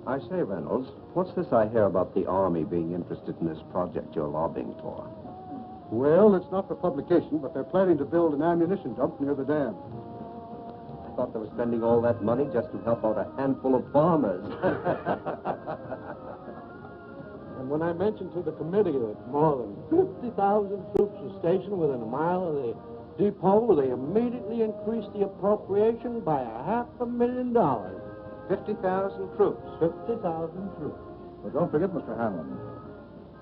I say, Reynolds, what's this I hear about the Army being interested in this project you're lobbying for? Well, it's not for publication, but they're planning to build an ammunition dump near the dam. I thought they were spending all that money just to help out a handful of farmers. And when I mentioned to the committee that more than 50,000 troops were stationed within a mile of the depot, they immediately increased the appropriation by $500,000. 50,000 troops. 50,000 troops. But don't forget, Mr. Hanlon,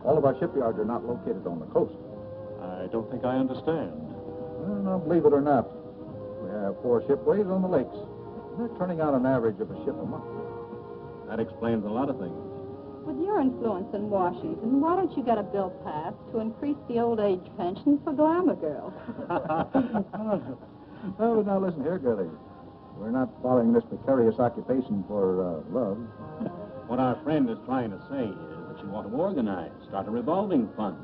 all of our shipyards are not located on the coast. I don't think I understand. Well, now, believe it or not, we have 4 shipways on the lakes. They're turning out an average of a ship a month. That explains a lot of things. With your influence in Washington, why don't you get a bill passed to increase the old age pension for glamour girls? Oh, now listen here, girlie. We're not following this precarious occupation for love. What our friend is trying to say is that you want to organize, start a revolving fund.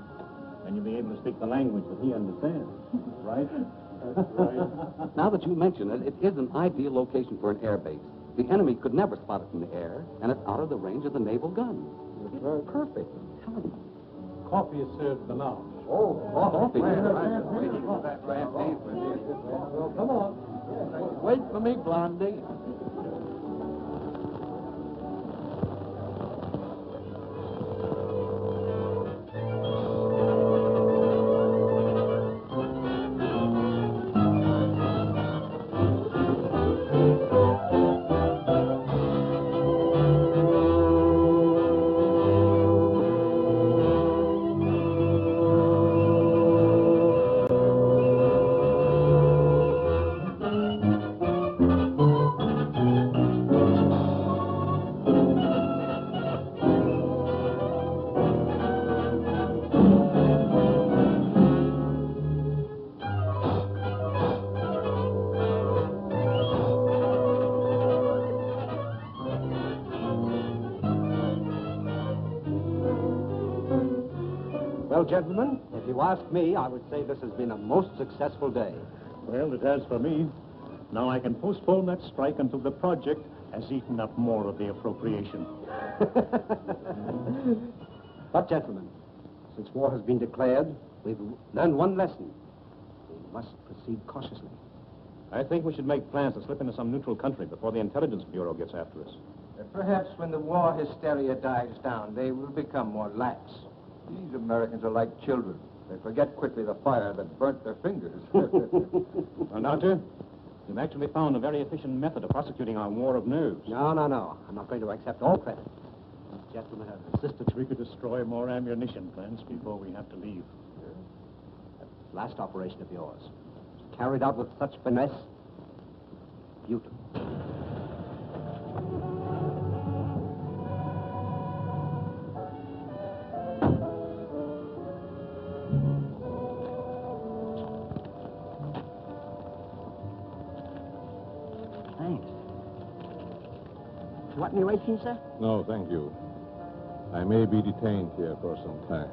Then you'll be able to speak the language that he understands. Right? That's right. Now that you mention it, it is an ideal location for an air base. The enemy could never spot it from the air, and it's out of the range of the naval guns. That's right. Perfect. Tell him. Coffee is served now. Coffee. Well, come on. Wait for me, Blondie. Well, gentlemen, if you ask me, I would say this has been a most successful day. Well, it has for me. Now I can postpone that strike until the project has eaten up more of the appropriation. But, gentlemen, since war has been declared, we've learned one lesson. We must proceed cautiously. I think we should make plans to slip into some neutral country before the Intelligence Bureau gets after us. Perhaps when the war hysteria dies down, they will become more lax. These Americans are like children. They forget quickly the fire that burnt their fingers. Well, Doctor, you've actually found a very efficient method of prosecuting our war of nerves. No. I'm not going to accept all credit. These gentlemen have insisted. We could destroy more ammunition plants before we have to leave. That last operation of yours, carried out with such finesse, beautiful. Thanks. You want any racing, sir? No, thank you. I may be detained here for some time.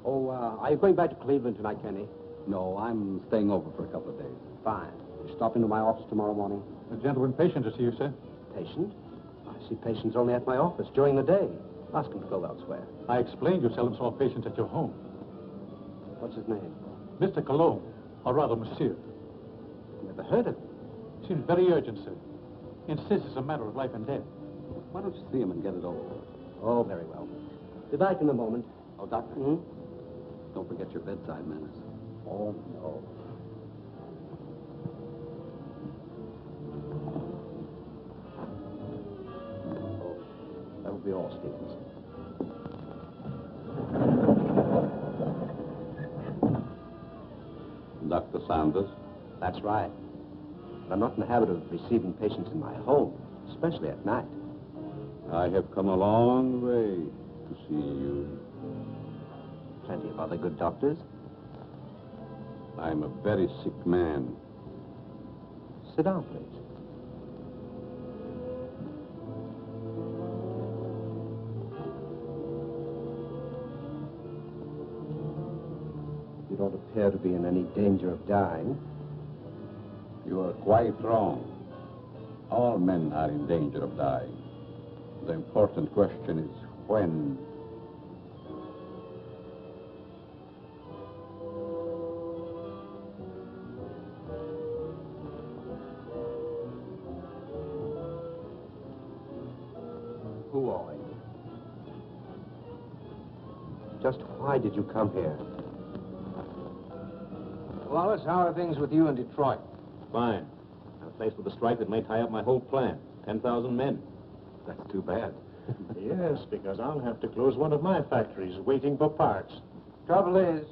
Oh, are you going back to Cleveland tonight, Kenny? No, I'm staying over for a couple of days. Fine. You stop into my office tomorrow morning? A gentleman patient to see you, sir. patient. I see patients only at my office during the day. Ask him to go elsewhere. I explained you seldom saw patients at your home. What's his name? Mr. Cologne, or rather, monsieur. Never heard of him. Seems very urgent, sir. Insists it's a matter of life and death. Why don't you see him and get it over with? Oh, very well. Be back in a moment. Oh, Doctor. Hmm? Don't forget your bedside manners. Oh, no. Oh, that will be all, Stevens. Dr. Sanders? That's right. But I'm not in the habit of receiving patients in my home, especially at night. I have come a long way to see you. Plenty of other good doctors. I'm a very sick man. Sit down, please. You don't appear to be in any danger of dying. You are quite wrong. All men are in danger of dying. The important question is when. Who are you? Just why did you come here? Wallace, how are things with you in Detroit? Fine. I'm faced with a strike that may tie up my whole plant. 10,000 men. That's too bad. Yes, because I'll have to close one of my factories waiting for parts. Trouble is,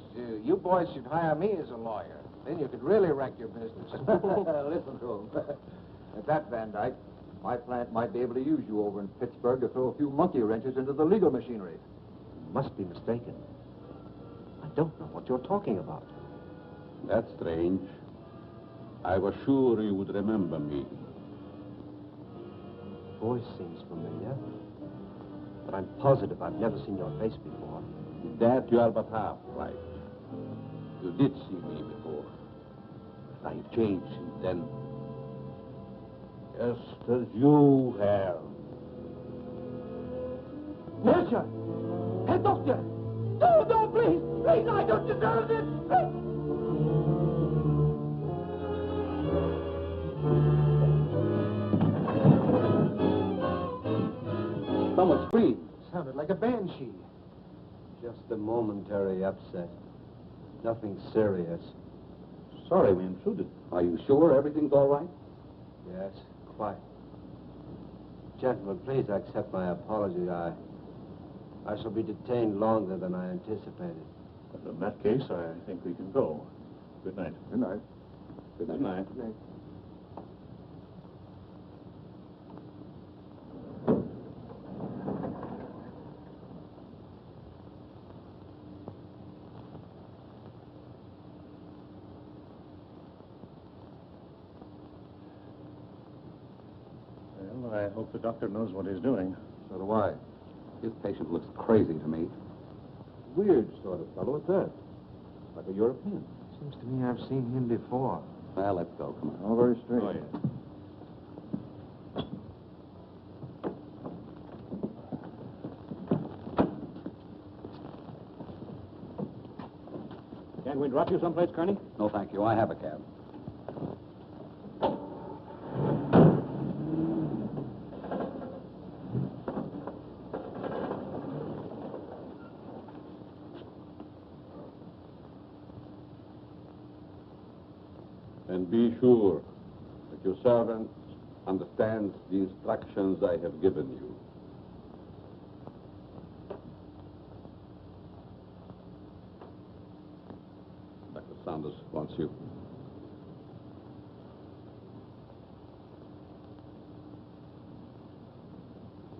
you boys should hire me as a lawyer. Then you could really wreck your business. Listen to him. At that, Van Dyke, my plant might be able to use you over in Pittsburgh to throw a few monkey wrenches into the legal machinery. You must be mistaken. I don't know what you're talking about. That's strange. I was sure you would remember me. Voice seems familiar, but I'm positive I've never seen your face before. That you are but half right. You did see me before. But I've changed since then. Just as you have. Monsieur! Herr Doctor! No, no, please! Please, I don't deserve this! Someone screamed. Sounded like a banshee. Just a momentary upset. Nothing serious. Sorry we intruded. Are you sure everything's all right? Yes, quite. Gentlemen, please accept my apology. I shall be detained longer than I anticipated. In that case, I think we can go. Good night. Good night. Good night. Good night. Well, I hope the doctor knows what he's doing. So do I. His patient looks crazy to me. Weird sort of fellow at that. Like a European. Seems to me I've seen him before. Well, let's go. Come on. All very strange. Oh, yeah. Can't we drop you someplace, Kearney? No, thank you. I have a cab. And be sure that your servant understands the instructions I have given you. Dr. Sanders wants you.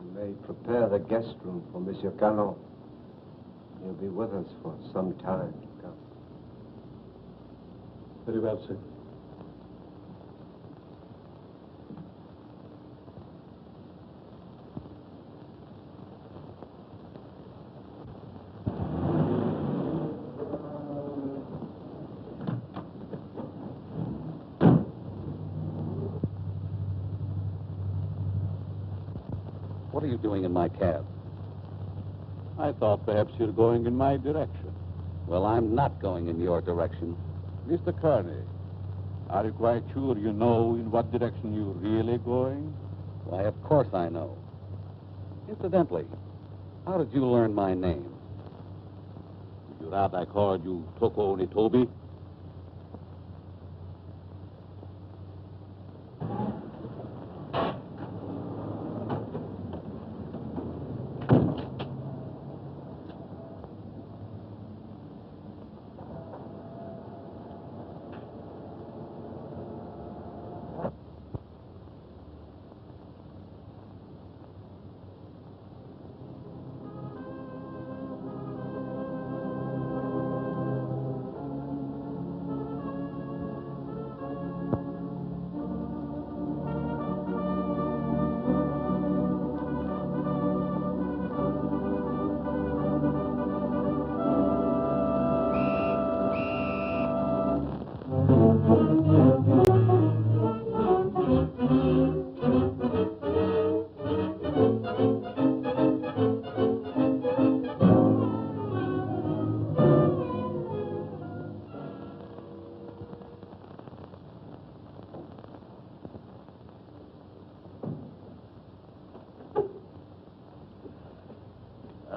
You may prepare the guest room for Monsieur Callon. He'll be with us for some time to come. Very well, sir. What are you doing in my cab? I thought perhaps you're going in my direction. Well, I'm not going in your direction. Mr. Kearney, are you quite sure you know in what direction you're really going? Why, of course I know. Incidentally, how did you learn my name? Would you rather I called you Toko Onitobi?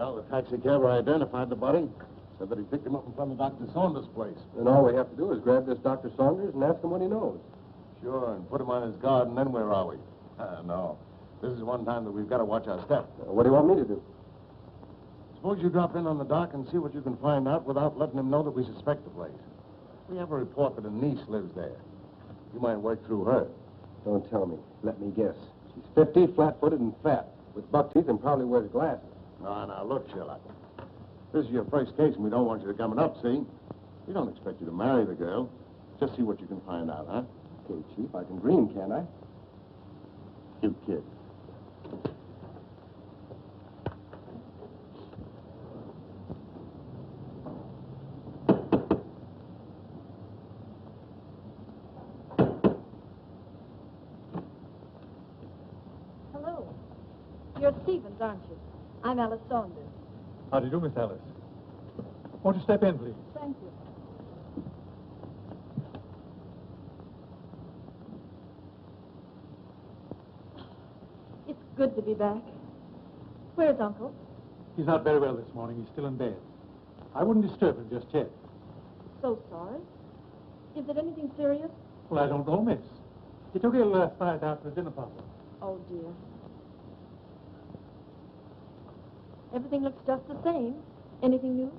Well, the taxi cabber identified the body. Said that he picked him up in front of Dr. Saunders' place. Then all we have to do is grab this Dr. Saunders and ask him what he knows. Sure, and put him on his guard, and then where are we? No. This is one time that we've got to watch our step. What do you want me to do? Suppose you drop in on the dock and see what you can find out without letting him know that we suspect the place. We have a report that a niece lives there. You might work through her. Don't tell me. Let me guess. She's 50, flat-footed, and fat, with buck teeth and probably wears glasses. Now, look, Sherlock. This is your first case, and we don't want you to come up, see? We don't expect you to marry the girl. Just see what you can find out, huh? Okay, Chief, I can dream, can't I? You kid. Hello. You're Stevens, aren't you? I'm Alice Saunders. How do you do, Miss Alice? Won't you step in, please? Thank you. It's good to be back. Where's Uncle? He's not very well this morning. He's still in bed. I wouldn't disturb him just yet. So sorry. Is it anything serious? Well, I don't know, miss. He took ill last night after the dinner party. Oh, dear. Everything looks just the same. Anything new?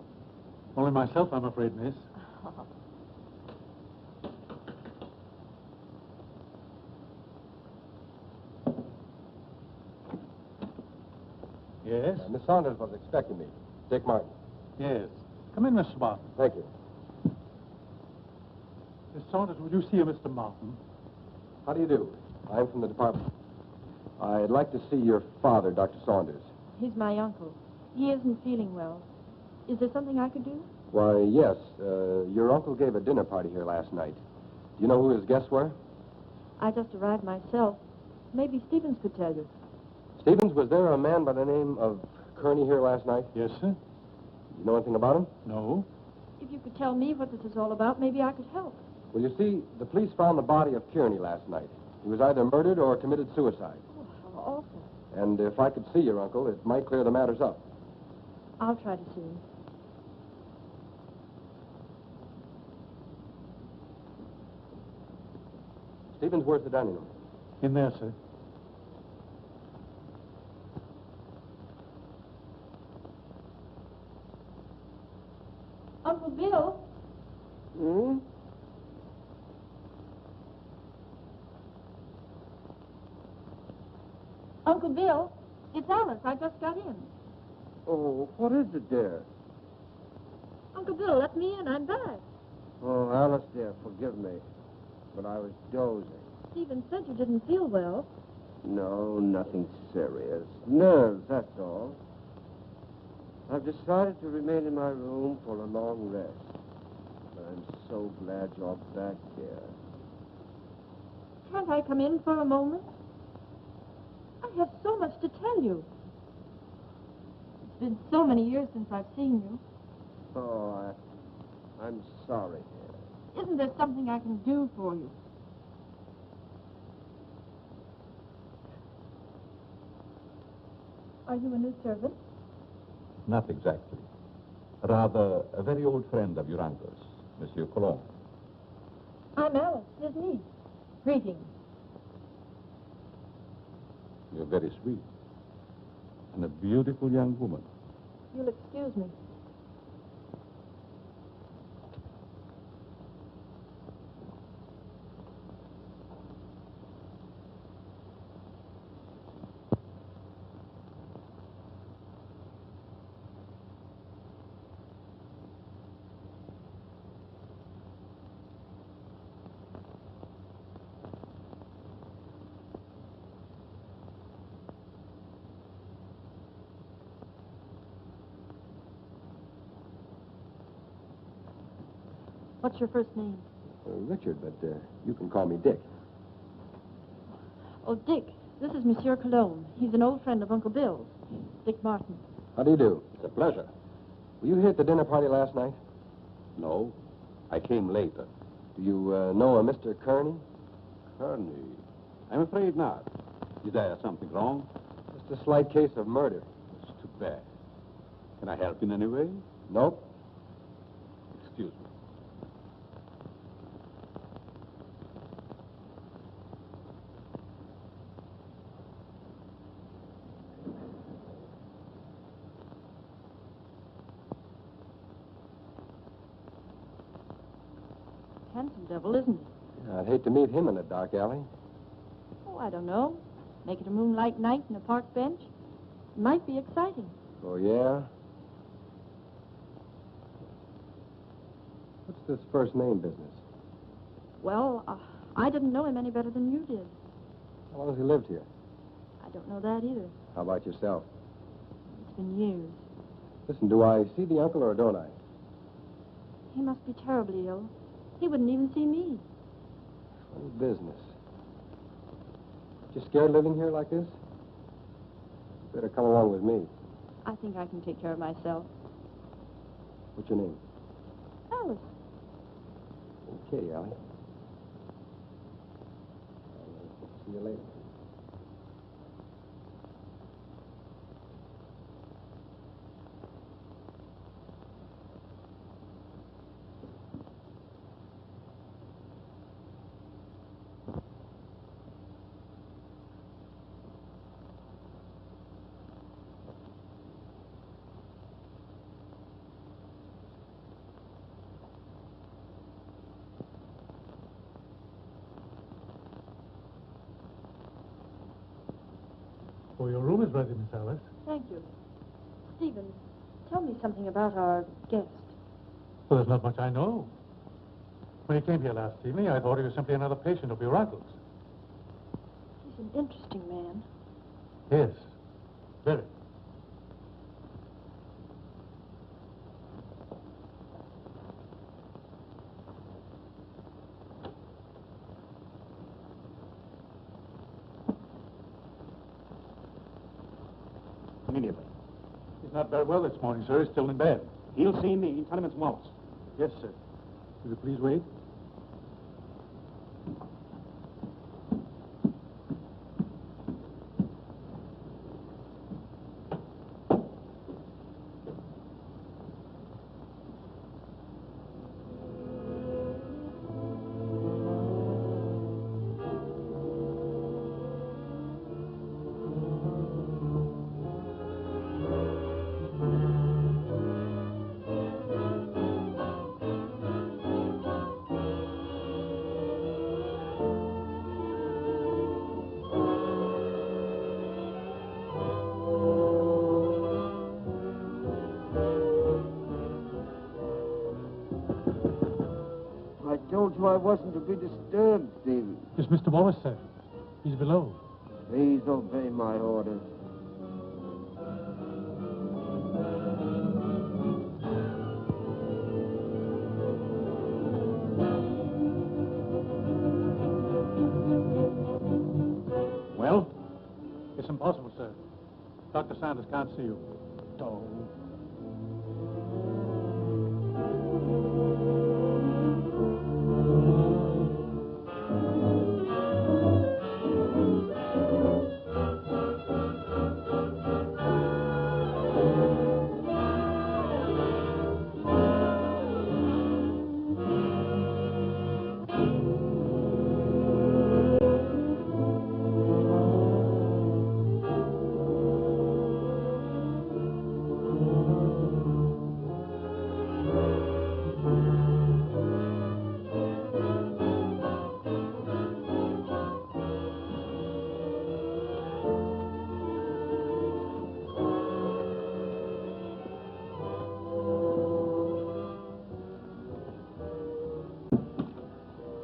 Only myself, I'm afraid, miss. Yes? Miss Saunders was expecting me. Dick Martin. Yes. Come in, Mr. Martin. Thank you. Miss Saunders, would you see a Mr. Martin? How do you do? I'm from the department. I'd like to see your father, Dr. Saunders. He's my uncle. He isn't feeling well. Is there something I could do? Why, yes. Your uncle gave a dinner party here last night. Do you know who his guests were? I just arrived myself. Maybe Stevens could tell you. Stevens, was there a man by the name of Kearney here last night? Yes, sir. You know anything about him? No. If you could tell me what this is all about, maybe I could help. Well, you see, the police found the body of Kearney last night. He was either murdered or committed suicide. Oh, how awful. And if I could see your uncle, it might clear the matters up. I'll try to see him. Stevens, where's the dining room? In there, sir. Uncle Bill? Hmm? Uncle Bill? It's Alice. I just got in. Oh, what is it, dear? Uncle Bill, let me in. I'm back. Oh, Alice, dear, forgive me. But I was dozing. Stephen said you didn't feel well. No, nothing serious. Nerves, that's all. I've decided to remain in my room for a long rest. I'm so glad you're back here. Can't I come in for a moment? I have so much to tell you. It's been so many years since I've seen you. Oh, I'm sorry. Isn't there something I can do for you? Are you a new servant? Not exactly. Rather, a very old friend of your uncle's, Monsieur Cologne. I'm Alice, his niece. Greetings. You're very sweet. And a beautiful young woman. You'll excuse me. What's your first name? Richard, but you can call me Dick. Oh, Dick. This is Monsieur Cologne. He's an old friend of Uncle Bill's. Dick Martin. How do you do? It's a pleasure. Were you here at the dinner party last night? No, I came later. Do you know a Mr. Kearney? Kearney? I'm afraid not. Is there something wrong? Just a slight case of murder. It's too bad. Can I help in any way? Nope. Excuse me. Handsome devil, isn't he? I'd hate to meet him in a dark alley. Oh, I don't know. Make it a moonlight night in a park bench. It might be exciting. Oh, yeah? What's this first name business? Well, I didn't know him any better than you did. How long has he lived here? I don't know that either. How about yourself? It's been years. Listen, do I see the uncle or don't I? He must be terribly ill. He wouldn't even see me. Funny business. You scared living here like this? You better come along with me. I think I can take care of myself. What's your name? Alice. Okay, Allie. See you later. Oh, your room is ready, Miss Alice. Thank you. Stephen, tell me something about our guest. Well, there's not much I know. When he came here last evening, I thought he was simply another patient of your uncle's. He's an interesting man. Yes, very. Immediately. He's not very well this morning, sir. He's still in bed. He'll see me. Tell him it's Wallace. Yes, sir. Will you please wait? I told you I wasn't to be disturbed, Stephen. It's Mr. Wallace, sir. He's below. Please obey my orders. Well, It's impossible, sir. Dr. Sanders can't see you. Oh.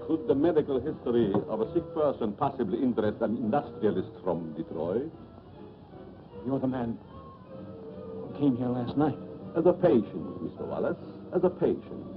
Could the medical history of a sick person possibly interest an industrialist from Detroit? You're the man who came here last night. As a patient, Mr. Wallace, as a patient.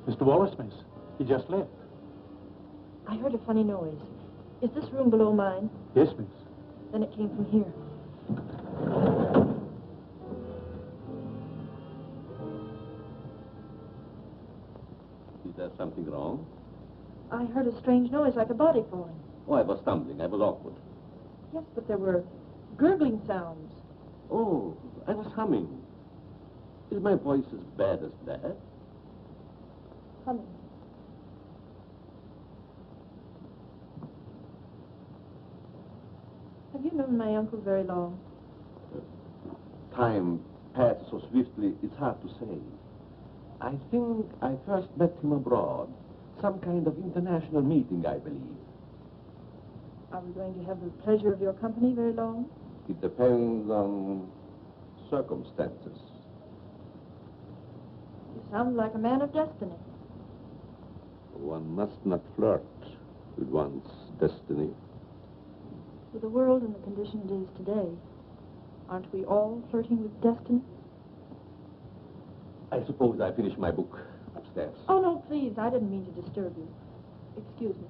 Mr. Wallace, miss. He just left. I heard a funny noise. Is this room below mine? Yes, miss. Then it came from here. Is there something wrong? I heard a strange noise like a body falling. Oh, I was stumbling. I was awkward. Yes, but there were gurgling sounds. Oh, I was humming. Is my voice as bad as that? Humming. Have you known my uncle very long? Time passed so swiftly, it's hard to say. I think I first met him abroad. Some kind of international meeting, I believe. Are we going to have the pleasure of your company very long? It depends on circumstances. You sound like a man of destiny. One must not flirt with one's destiny. With the world in the condition it is today, aren't we all flirting with destiny? I suppose I finished my book upstairs. Oh, no, please. I didn't mean to disturb you. Excuse me.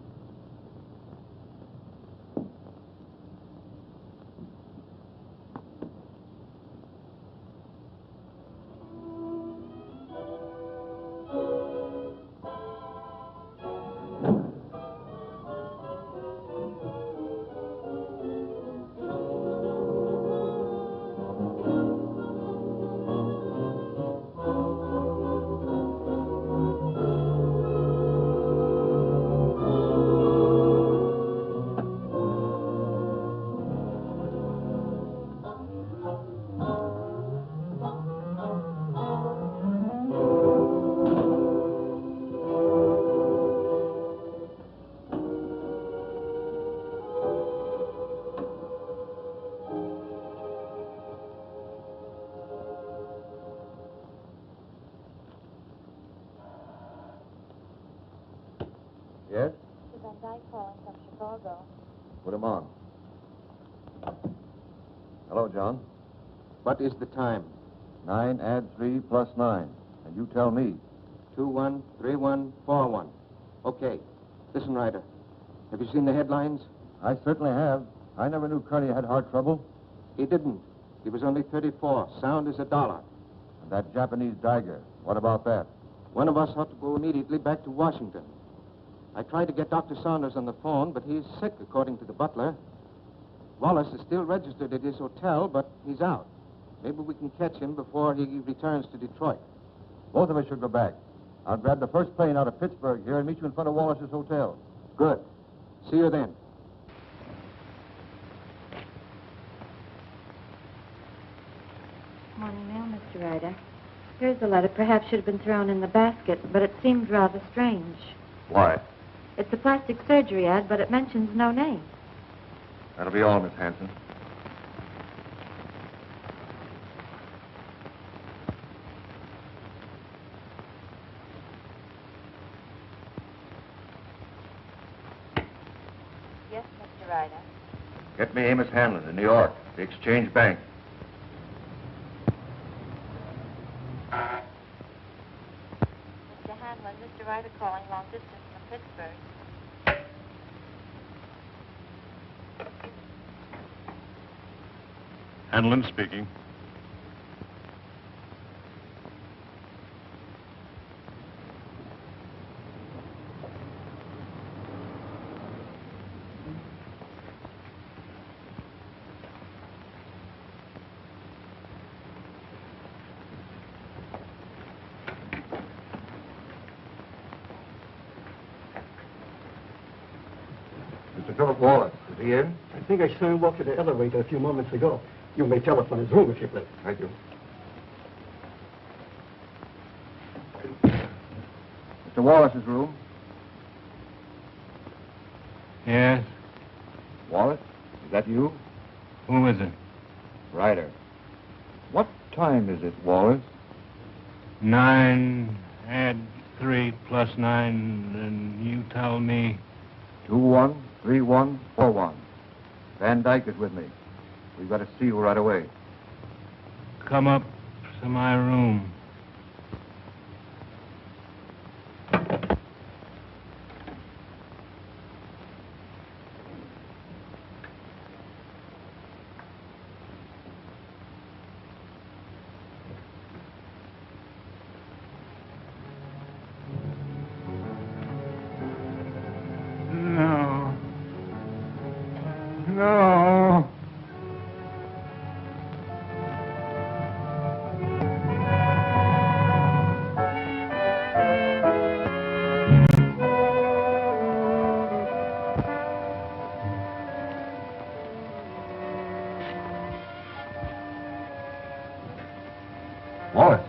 Yes? Mr. Van Dyke calling from Chicago. Put him on. Hello, John. What is the time? 9 add 3 plus 9. And you tell me. 213141. Okay. Listen, Ryder. Have you seen the headlines? I certainly have. I never knew Curly had heart trouble. He didn't. He was only 34. Sound as a dollar. And that Japanese Daiger. What about that? One of us ought to go immediately back to Washington. I tried to get Dr. Saunders on the phone, but he's sick, according to the butler. Wallace is still registered at his hotel, but he's out. Maybe we can catch him before he returns to Detroit. Both of us should go back. I'll grab the first plane out of Pittsburgh here and meet you in front of Wallace's hotel. Good. See you then. Morning mail, Mr. Ryder. Here's the letter. Perhaps should have been thrown in the basket, but it seems rather strange. Why? It's a plastic surgery ad, but it mentions no name. That'll be all, Miss Hanson. Yes, Mr. Ryder. Get me Amos Hanlon in New York, the Exchange Bank. Mr. Hanlon, Mr. Ryder calling long distance from Pittsburgh. Hanlon speaking. Mr. Philip Wallace, is he in? I think I saw him walk to the elevator a few moments ago. You may telephone his room if you please. Thank you. Mr. Wallace's room. Yes? Wallace, is that you? Who is it? Ryder. What time is it, Wallace? 9, add 3 plus 9, and you tell me... 213141. Van Dyke is with me. We've got to see you right away. Come up to my room. No. No. Wallace.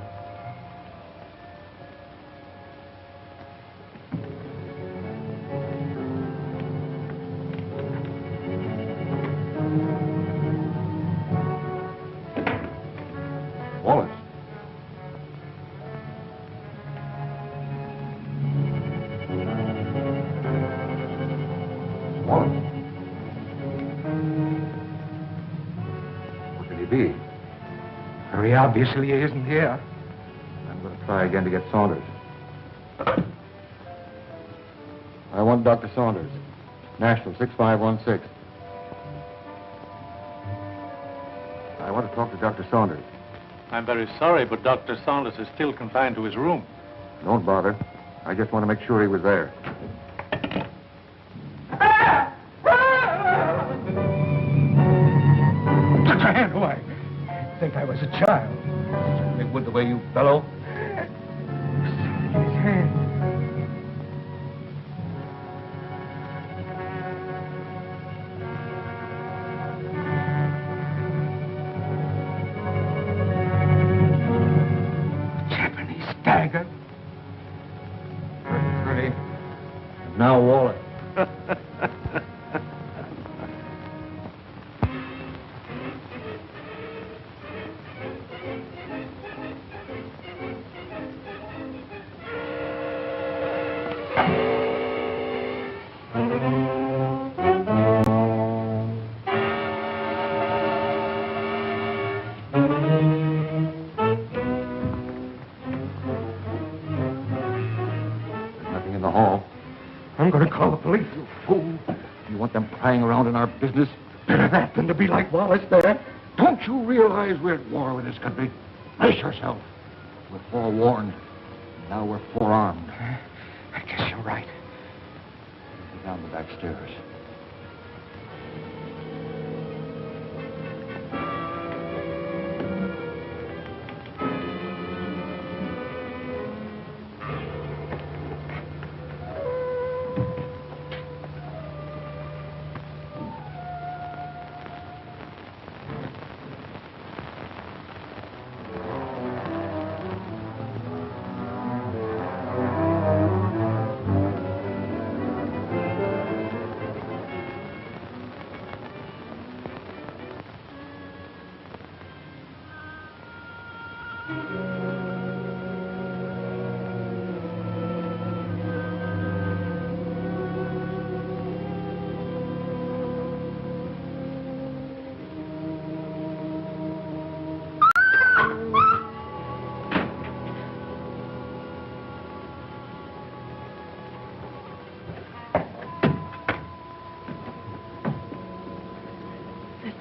Wallace. Wallace. Where could he be? Very obviously he isn't here. I'm going to try again to get Saunders. I want Dr. Saunders. National 6516. I want to talk to Dr. Saunders. I'm very sorry, but Dr. Saunders is still confined to his room. Don't bother. I just want to make sure he was there. Put your hand away. Think I was a child. Big wood the way you bellow. His hand. Japanese dagger. 30. Now Wallace. Nothing in the hall. I'm going to call the police. You fool. You want them prying around in our business? Better that than to be like Wallace there. Don't you realize we're at war with this country? Brace yourself. We're forewarned. Now we're forearmed. I guess you're right. Go down the back stairs.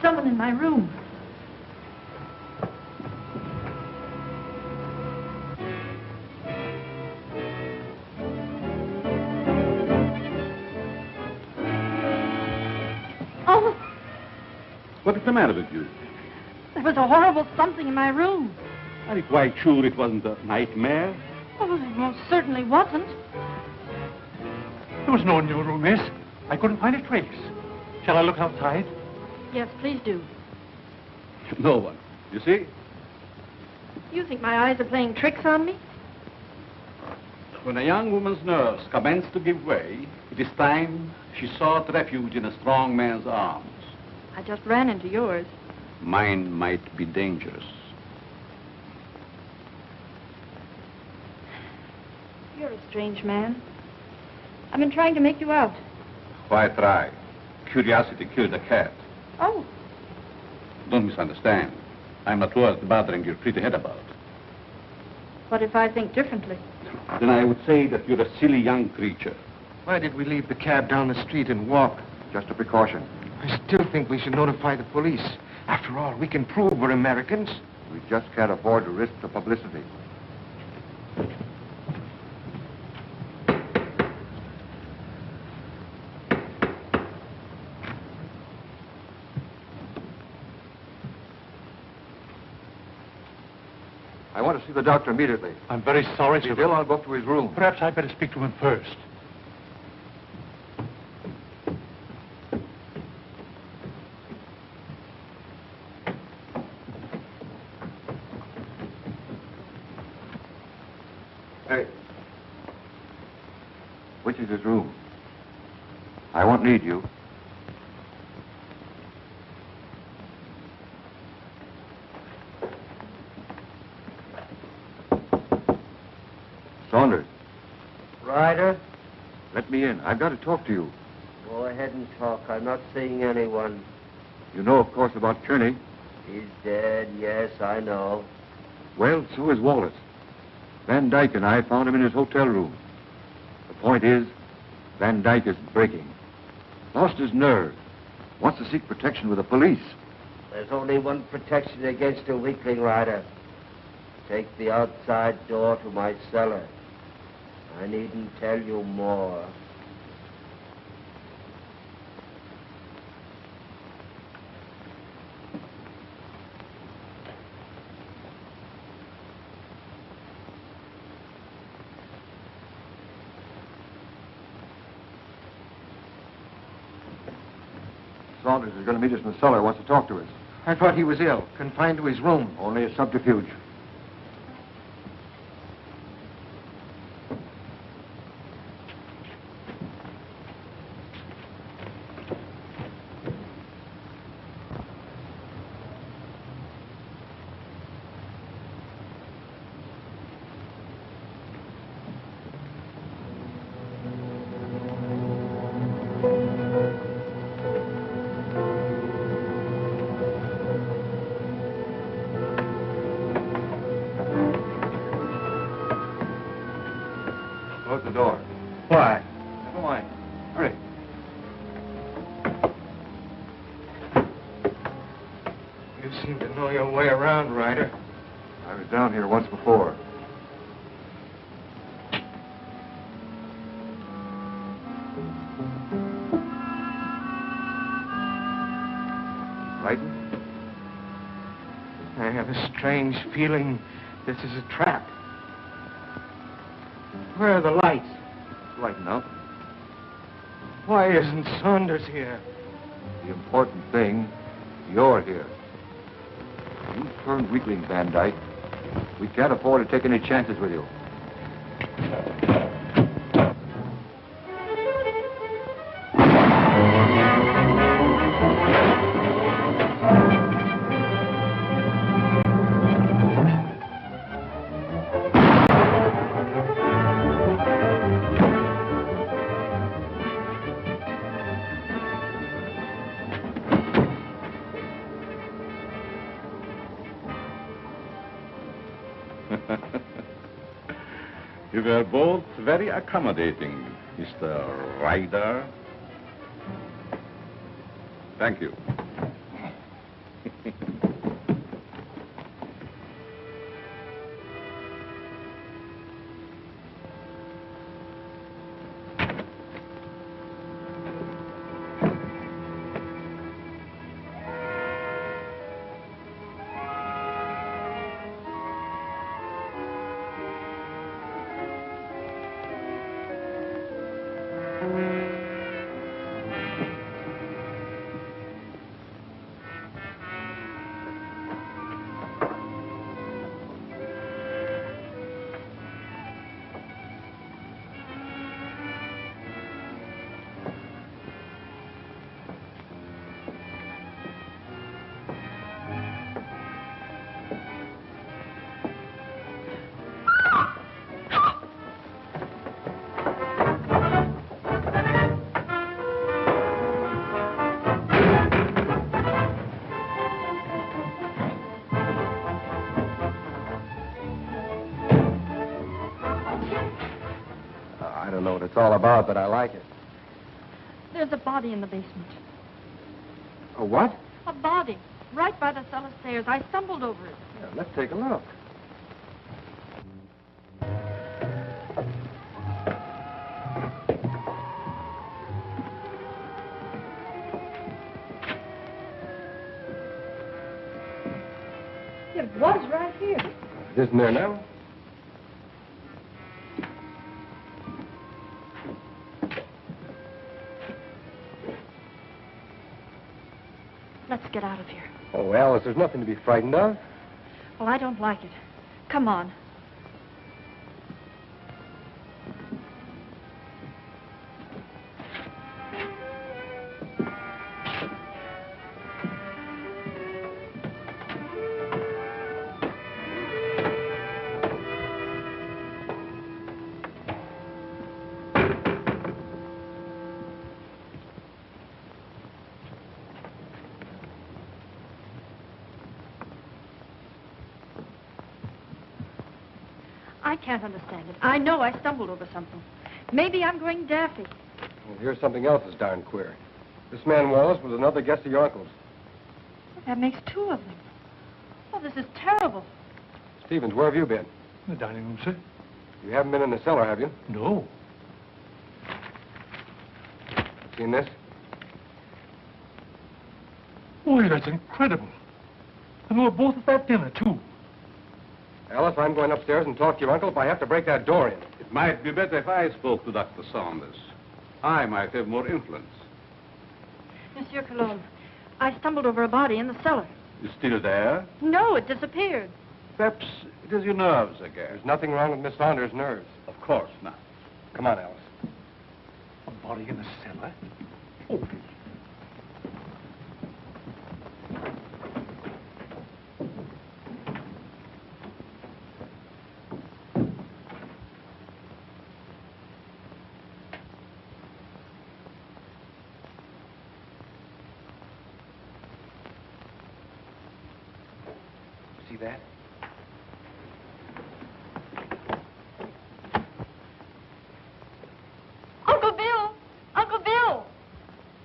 Someone in my room. Oh, What is the matter with you? there was a horrible something in my room. Are you quite sure it wasn't a nightmare? Oh, it most certainly wasn't. There was no one in your room, miss. I couldn't find a trace. Shall I look outside? Yes, please do. No one. You see? You think my eyes are playing tricks on me? When a young woman's nerves commence to give way, it is time she sought refuge in a strong man's arms. I just ran into yours. Mine might be dangerous. You're a strange man. I've been trying to make you out. Why try? Curiosity killed a cat. Oh, Don't misunderstand. I'm not worth bothering your pretty head about. what if I think differently? Then I would say that you're a silly young creature. Why did we leave the cab down the street and walk? Just a precaution. I still think we should notify the police. After all, we can prove we're Americans. We just can't afford to risk the publicity. I want to see the doctor immediately. I'm very sorry, If sir. he's ill, I'll go up to his room. Perhaps I'd better speak to him first. Hey. Which is his room? I won't need you. Saunders, Ryder, let me in. I've got to talk to you. go ahead and talk. I'm not seeing anyone. You know, of course, about Kearney. He's dead, yes, I know. Well, so is Wallace. Van Dyke and I found him in his hotel room. The point is, Van Dyke is breaking. Lost his nerve. Wants to seek protection with the police. There's only one protection against a weakling, Ryder. Take the outside door to my cellar. I needn't tell you more. Saunders is going to meet us in the cellar. Wants to talk to us. I thought he was ill, confined to his room. Only a subterfuge. Close the door. Why? Never mind. Hurry. You seem to know your way around, Ryder. I was down here once before. Frightened? I have a strange feeling this is a trap. Where are the lights? It's light enough. Why isn't Saunders here? The important thing, you're here. You turned weakling, Van Dyke. We can't afford to take any chances with you. You were both very accommodating, Mr. Ryder. Thank you. I don't know what it's all about, but I like it. There's a body in the basement. A what? A body. Right by the cellar stairs. I stumbled over it. Yeah, let's take a look. It was right here. It isn't there now? Let's get out of here. Oh, Alice, there's nothing to be frightened of. Well, I don't like it. Come on. I can't understand it. I know I stumbled over something. Maybe I'm going daffy. Well, here's something else that's darn queer. This man Wallace was another guest of your uncle's. That makes two of them. Oh, this is terrible. Stevens, where have you been? In the dining room, sir. You haven't been in the cellar, have you? No. Seen this? Boy, that's incredible. And we were both at that dinner, too. Alice, I'm going upstairs and talk to your uncle if I have to break that door in. It might be better if I spoke to Dr. Saunders. I might have more influence. Monsieur Cologne, I stumbled over a body in the cellar. It's still there? No, it disappeared. Perhaps it is your nerves again. There's nothing wrong with Miss Saunders' nerves. Of course not. Come on, Alice. A body in the cellar? Oh. See that? Uncle Bill! Uncle Bill!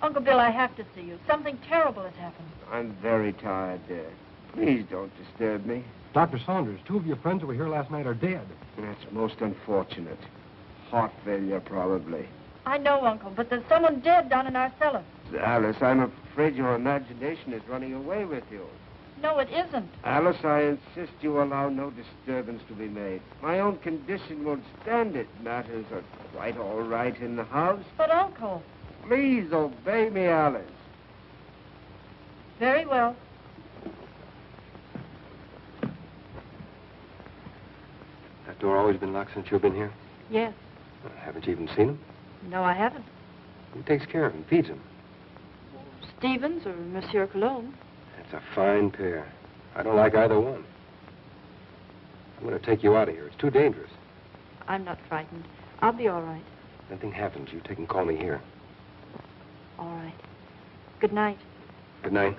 Uncle Bill, I have to see you. Something terrible has happened. I'm very tired, dear. Please don't disturb me. Dr. Saunders, two of your friends who were here last night are dead. That's most unfortunate. Heart failure, probably. I know, Uncle, but there's someone dead down in our cellar. Alice, I'm afraid your imagination is running away with you. No, it isn't. Alice, I insist you allow no disturbance to be made. My own condition won't stand it. Matters are quite all right in the house. But, Uncle... Please obey me, Alice. Very well. That door always been locked since you've been here? Yes. Haven't you even seen him? No, I haven't. Who takes care of him, feeds him? Stevens or Monsieur Cologne. That's a fine pair. I don't like either one. I'm going to take you out of here. It's too dangerous. I'm not frightened. I'll be all right. If anything happens, you take and call me here. All right. Good night. Good night.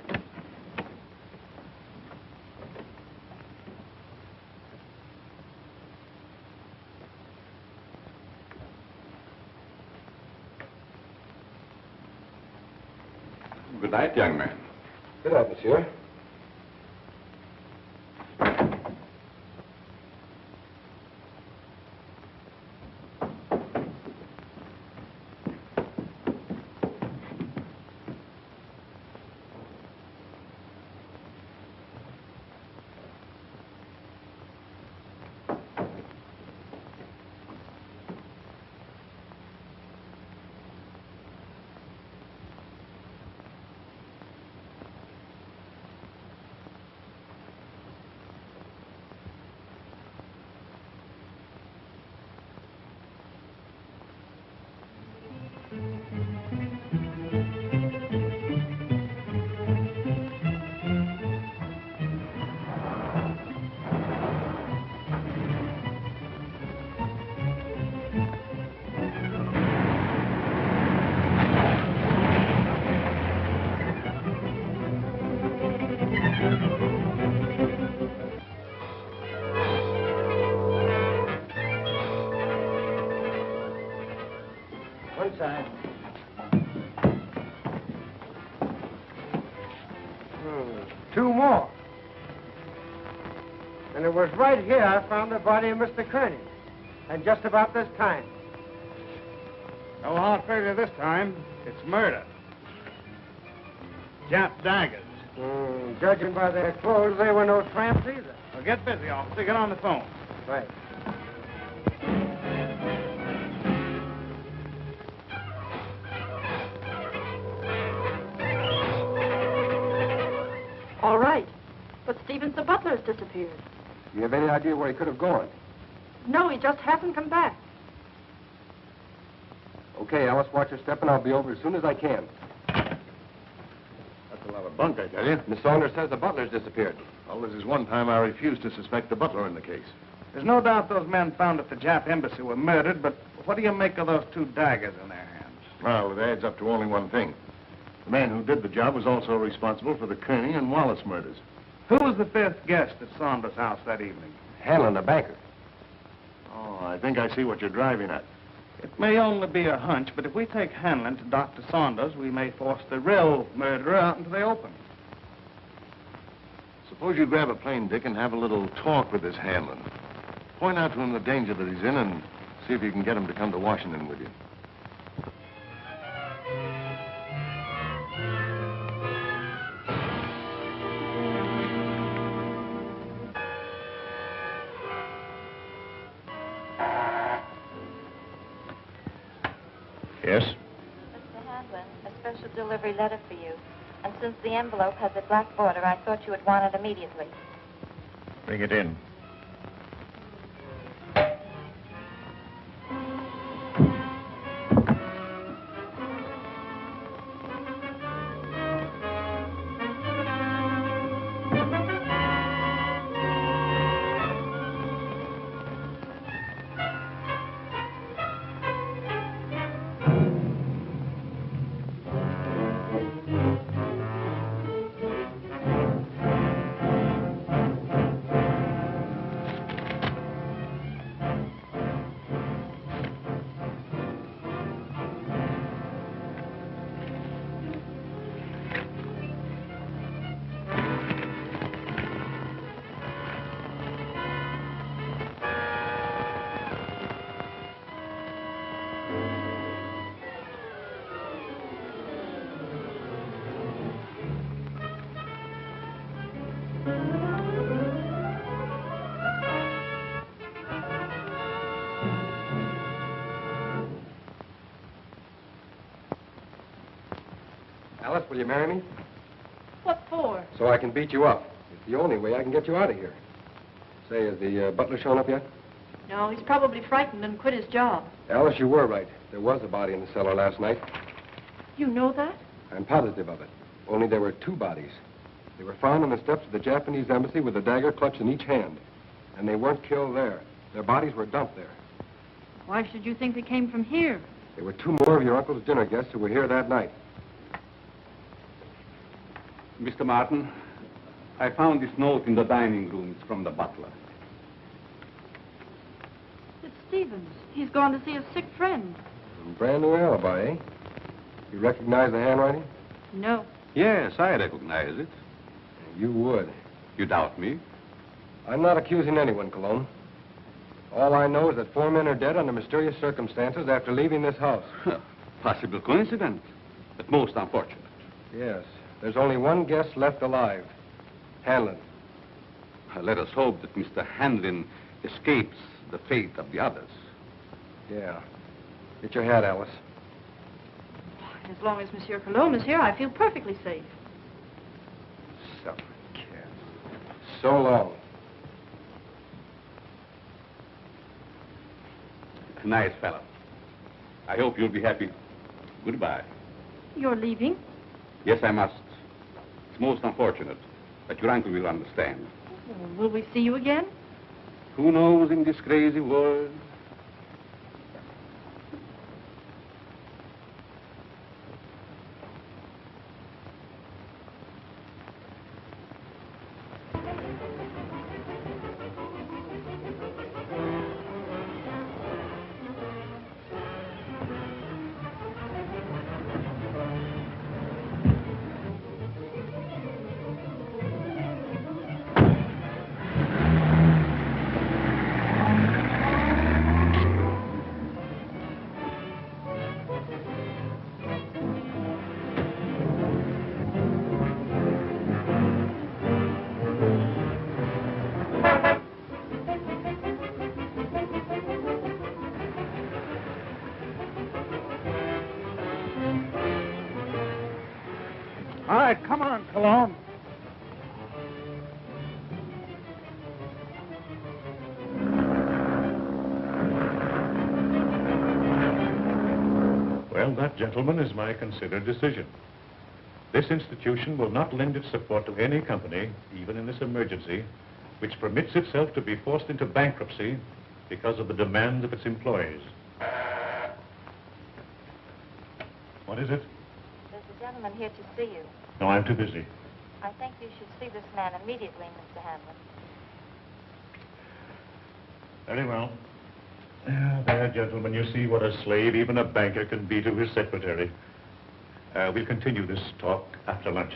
night, young man. Good night, monsieur. One side. Two more. And it was right here I found the body of Mr. Kearney. And just about this time. No hard failure this time. It's murder. Jap daggers. Judging by their clothes, they were no tramps either. Well, get busy, officer. Get on the phone. Right. All right. But Stevens the butler's disappeared. Do you have any idea where he could have gone? No, he just hasn't come back. Okay, Alice, watch your step, and I'll be over as soon as I can. That's a lot of bunk, I tell you. Miss Saunders says the butler's disappeared. Well, this is one time I refused to suspect the butler in the case. There's no doubt those men found at the Jap embassy were murdered, but what do you make of those two daggers in their hands? Well, it adds up to only one thing. The man who did the job was also responsible for the Kearney and Wallace murders. Who was the fifth guest at Saunders' house that evening? Hanlon, the banker. Oh, I think I see what you're driving at. It may only be a hunch, but if we take Hanlon to Dr. Saunders, we may force the real murderer out into the open. Suppose you grab a plane, Dick, and have a little talk with this Hanlon. Point out to him the danger that he's in and see if you can get him to come to Washington with you. Yes? Mr. Hanlon, a special delivery letter for you. And since the envelope has a black border, I thought you would want it immediately. Bring it in. Alice, will you marry me? What for? So I can beat you up. It's the only way I can get you out of here. Say, has the butler shown up yet? No, he's probably frightened and quit his job. Alice, you were right. There was a body in the cellar last night. You know that? I'm positive of it. Only there were two bodies. They were found on the steps of the Japanese embassy with a dagger clutched in each hand. And they weren't killed there. Their bodies were dumped there. Why should you think they came from here? There were two more of your uncle's dinner guests who were here that night. Mr. Martin, I found this note in the dining room. It's from the butler. It's Stevens. He's gone to see a sick friend. Brand new alibi, eh? You recognize the handwriting? No. Yes, I recognize it. You would. You doubt me? I'm not accusing anyone, Cologne. All I know is that 4 men are dead under mysterious circumstances after leaving this house. Possible coincidence, but most unfortunate. Yes. There's only one guest left alive. Hanlon. Let us hope that Mr. Hanlon escapes the fate of the others. Yeah. Get your hat, Alice. As long as Monsieur Cologne is here, I feel perfectly safe. Some kid. So long. Nice fellow. I hope you'll be happy. Goodbye. You're leaving? Yes, I must. It's most unfortunate, but your uncle will understand. Will we see you again? Who knows in this crazy world? All right, come on, Cologne. Well, that, gentlemen, is my considered decision. This institution will not lend its support to any company, even in this emergency, which permits itself to be forced into bankruptcy because of the demands of its employees. What is it? There's a gentleman here to see you. No, I'm too busy. I think you should see this man immediately, Mr. Hanlon. Very well. There, gentlemen, you see what a slave even a banker can be to his secretary. We'll continue this talk after lunch.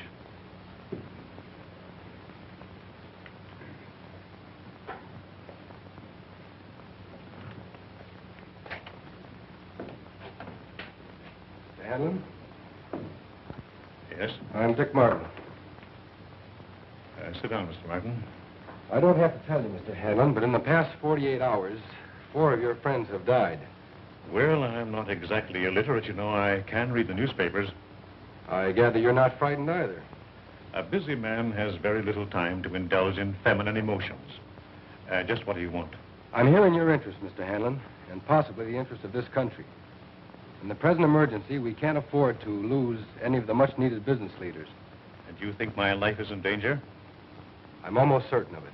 Mr. Hanlon? Yes? I'm Dick Martin. Sit down, Mr. Martin. I don't have to tell you, Mr. Hanlon, but in the past 48 hours, 4 of your friends have died. Well, I'm not exactly illiterate, you know. I can read the newspapers. I gather you're not frightened either. A busy man has very little time to indulge in feminine emotions. Just what do you want? I'm here in your interest, Mr. Hanlon, and possibly the interest of this country. In the present emergency, we can't afford to lose any of the much-needed business leaders. And you think my life is in danger? I'm almost certain of it.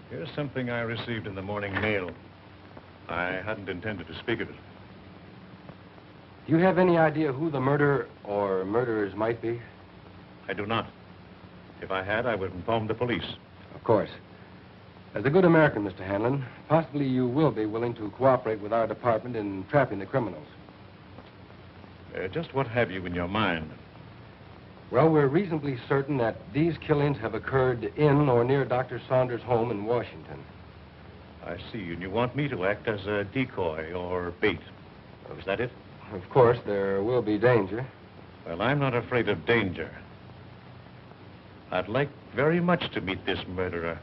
Here's something I received in the morning mail. I hadn't intended to speak of it. Do you have any idea who the murderer or murderers might be? I do not. If I had, I would inform the police. Of course. As a good American, Mr. Hanlon, possibly you will be willing to cooperate with our department in trapping the criminals. Just what have you in your mind? Well, we're reasonably certain that these killings have occurred in or near Dr. Saunders' home in Washington. I see, and you want me to act as a decoy or bait. Is that it? Of course, there will be danger. Well, I'm not afraid of danger. I'd like very much to meet this murderer.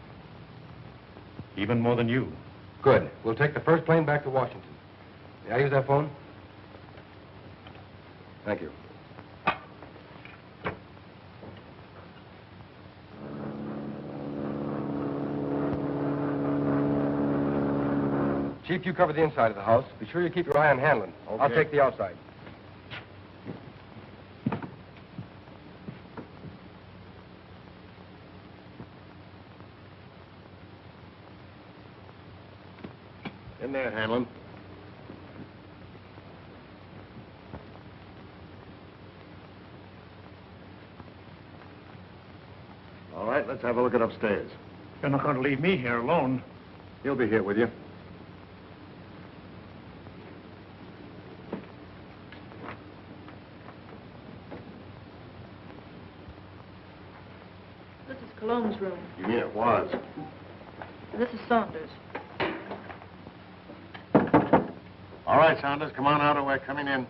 Even more than you. Good. We'll take the first plane back to Washington. May I use that phone? Thank you. Chief, you cover the inside of the house. Be sure you keep your eye on Hanlon. Okay. I'll take the outside. In there, Hanlon. All right, let's have a look at upstairs. You're not going to leave me here alone. He'll be here with you. This is Cologne's room. You mean it was? This is Saunders. All right, Saunders, come on out or we're coming in.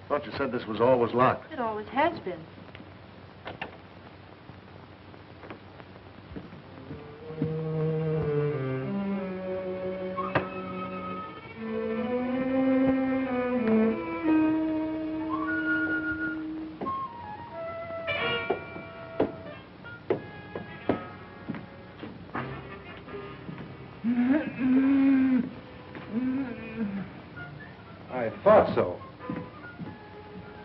Thought you said this was always locked. It always has been. I thought so.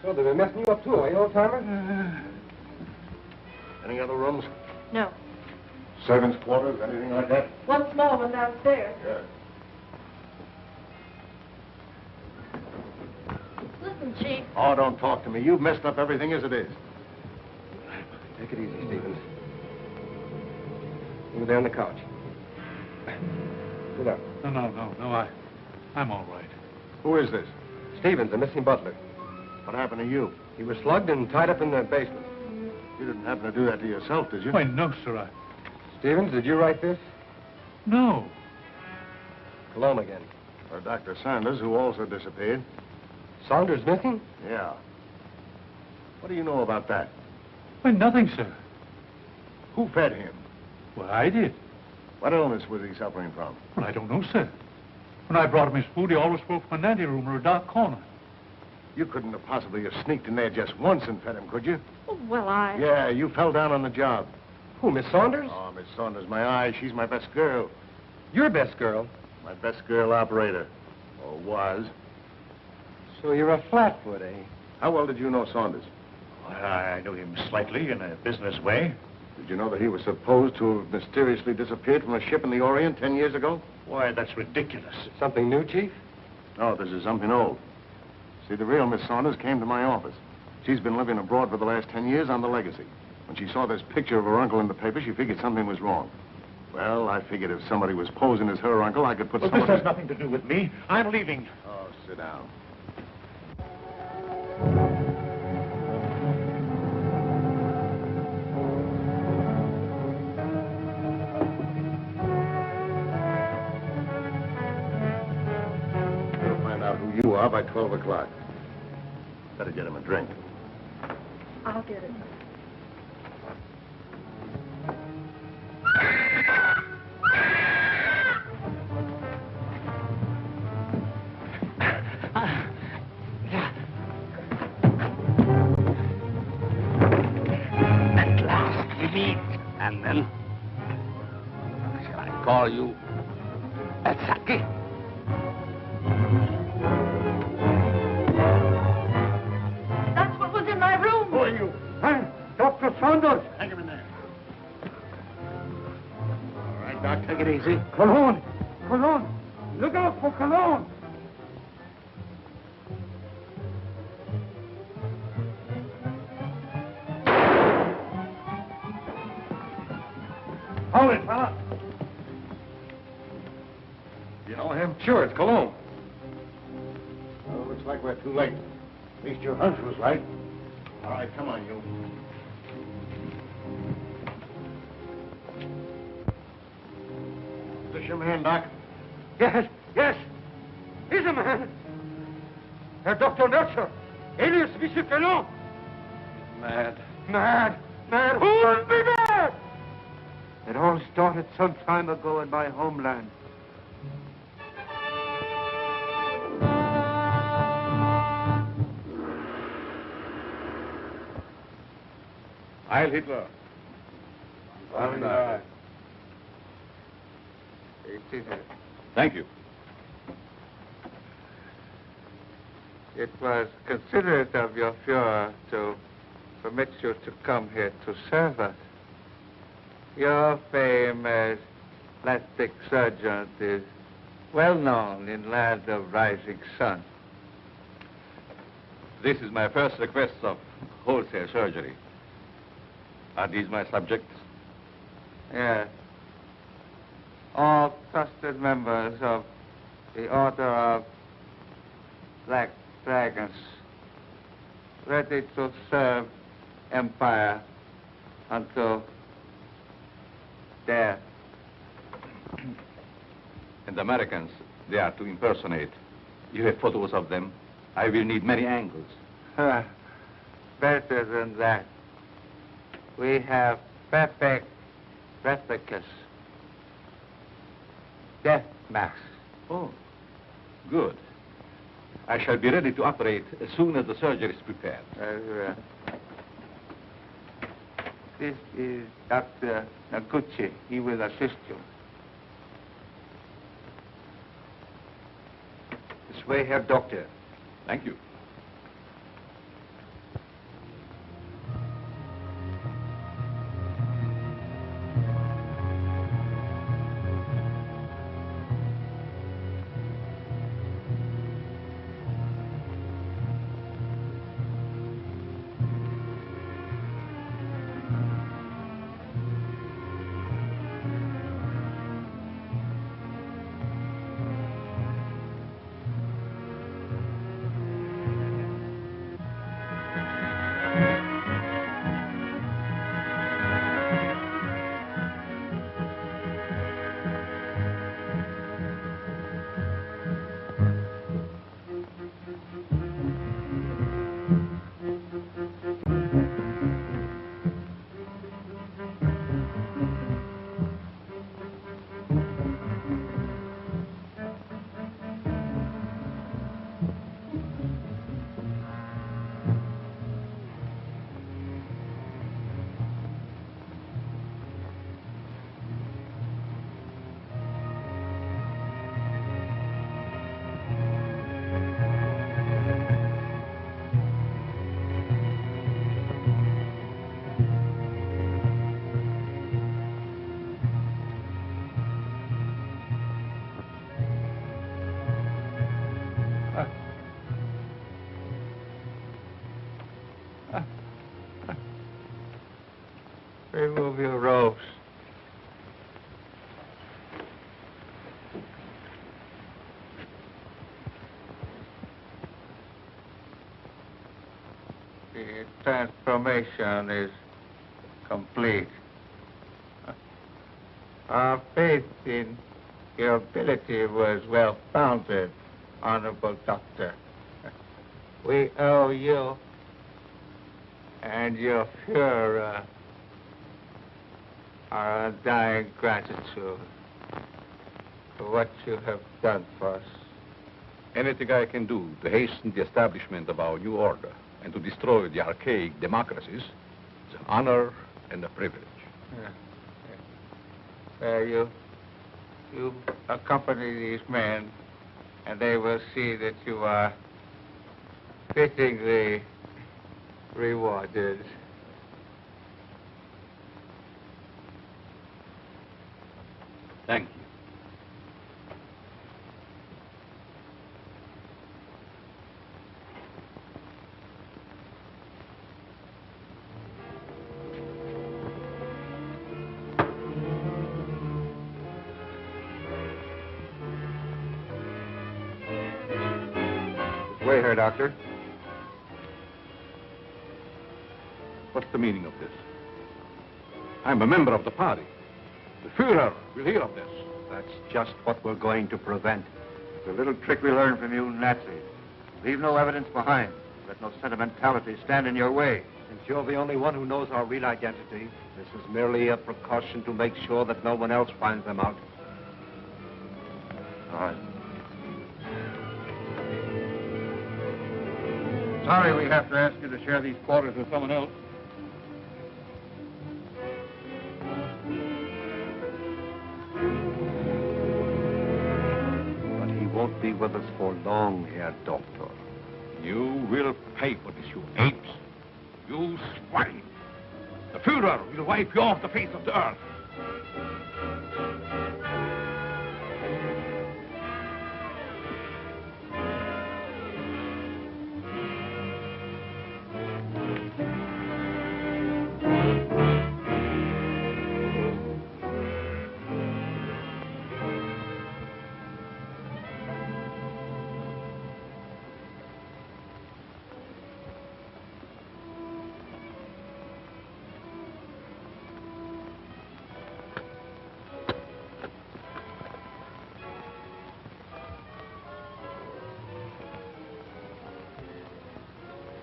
So they've been messing you up too, are you, old-timer? Any other rooms? No. Servants' quarters, anything like that? One small one downstairs. Yeah. Listen, Chief. Oh, don't talk to me. You've messed up everything as it is. Take it easy, Stevens. Over there on the couch. Sit up. No, I'm all right. Who is this? Stevens, the missing butler. What happened to you? He was slugged and tied up in the basement. You didn't happen to do that to yourself, did you? Why, no, sir. Stevens, did you write this? No. Cologne again. Or Dr. Saunders, who also disappeared. Saunders missing? Yeah. What do you know about that? Why, nothing, sir. Who fed him? Well, I did. What illness was he suffering from? Well, I don't know, sir. When I brought him his food, he always spoke from an anteroom or a dark corner. You couldn't have possibly have sneaked in there just once and fed him, could you? Oh, well, I... Yeah, you fell down on the job. Who, Miss Saunders? Oh, Miss Saunders, my eye. She's my best girl. Your best girl? My best girl operator. Or was. So you're a flatfoot, eh? How well did you know Saunders? Well, I knew him slightly in a business way. Did you know that he was supposed to have mysteriously disappeared from a ship in the Orient 10 years ago? Why, that's ridiculous. Something new, Chief? No, this is something old. See, the real Miss Saunders came to my office. She's been living abroad for the last 10 years on the legacy. When she saw this picture of her uncle in the paper, she figured something was wrong. Well, I figured if somebody was posing as her uncle, I could put Well, someone... this has nothing to do with me. I'm leaving. Oh, sit down. We'll find out who you are by 12 o'clock. Better get him a drink. I'll get it. At last we meet. And then, shall I call you Atsaki? That's what was in my room. Who are you? I'm Dr. Saunders. Hang him in there. All right, Doc, take it easy. Cologne. Cologne. Look out for Cologne. Hold it, fella. You know him? Sure, it's Cologne. Well, looks like we're too late. At least your hunch was right. All right, come on, you. Is this your man, Doc? Yes, yes. He's a man. Herr Dr. Nurser, alias Monsieur Cologne. Mad. Mad. Mad. Who would be mad? It all started some time ago in my homeland. Heil Hitler. Thank you. It was considerate of your Fuhrer to permit you to come here to serve us. Your fame as plastic surgeon is well known in land of rising sun. This is my first request of wholesale surgery. Are these my subjects? Yes. All trusted members of the Order of Black Dragons. ready to serve empire until death. And the Americans, they are to impersonate. You have photos of them. I will need many angles. Better than that. We have perfect replicas. Death masks. Oh, good. I shall be ready to operate as soon as the surgery is prepared. This is Dr. Noguchi. He will assist you. This way, Herr Doctor. Thank you. Remove your robes. The transformation is complete. Our faith in your ability was well founded, Honorable Doctor. We owe you and your Fuhrer our undying gratitude for what you have done for us. Anything I can do to hasten the establishment of our new order and to destroy the archaic democracies is an honor and a privilege. You accompany these men, and they will see that you are fittingly rewarded. Thank you. This way, Herr Doctor. What's the meaning of this? I'm a member of the party. The Fuhrer will hear of this. That's just what we're going to prevent. It's a little trick we learned from you Nazis. Leave no evidence behind. Let no sentimentality stand in your way. Since you're the only one who knows our real identity, this is merely a precaution to make sure that no one else finds them out. All right. Sorry we have to ask you to share these quarters with someone else. Won't be with us for long, Herr Doctor. You will pay for this, you apes. You swine. The Fuhrer will wipe you off the face of the earth.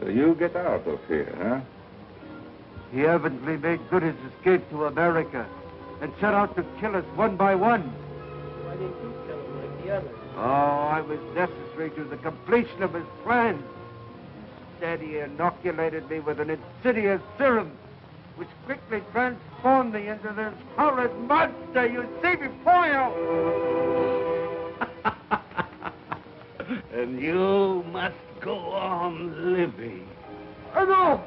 So you get out of here, huh? He evidently made good his escape to America and set out to kill us one by one. Why didn't you kill him like the others? Oh, I was necessary to the completion of his plan. Instead, he inoculated me with an insidious serum, which quickly transformed me into this horrid monster you see before you. And you must go on living. No!